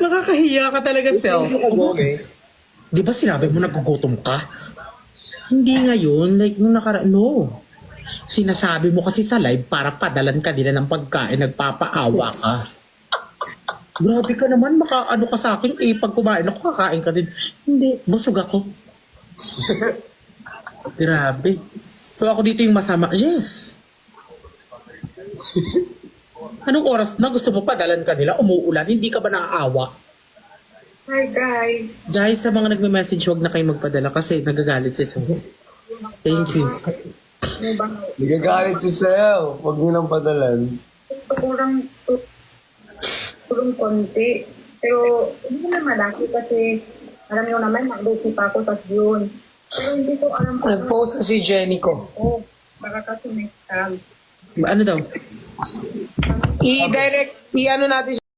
Nakakahiya ka talaga, Sel. Di ba sinabi mo nagugutom ka? Hindi ngayon, like nung no. Sinasabi mo kasi sa live para padalan ka nila ng pagkain, nagpapaawa ka. Grabe ka naman, makaano ka sa akin, pag kumain ako, kakain ka din. Hindi, busog ako. Grabe. So ako dito yung masama, yes. Anong oras na gusto mo padalan ka nila, umuulan, hindi ka ba naaawa? Hi guys. Dahil sa mga nagme-message, huwag na kayo magpadala kasi nagagalit si Sel. Thank you. Ano ba? Nagagalit si Sel. Huwag niyo nang padalan. Kurang konti. Pero hindi naman malaki kasi alam nyo naman, mag-dosi pa ako sa June. Pero hindi ko alam kung Nag-post na si Jenny ko. baka kasi next time. Ano daw? I-direct, i-ano natin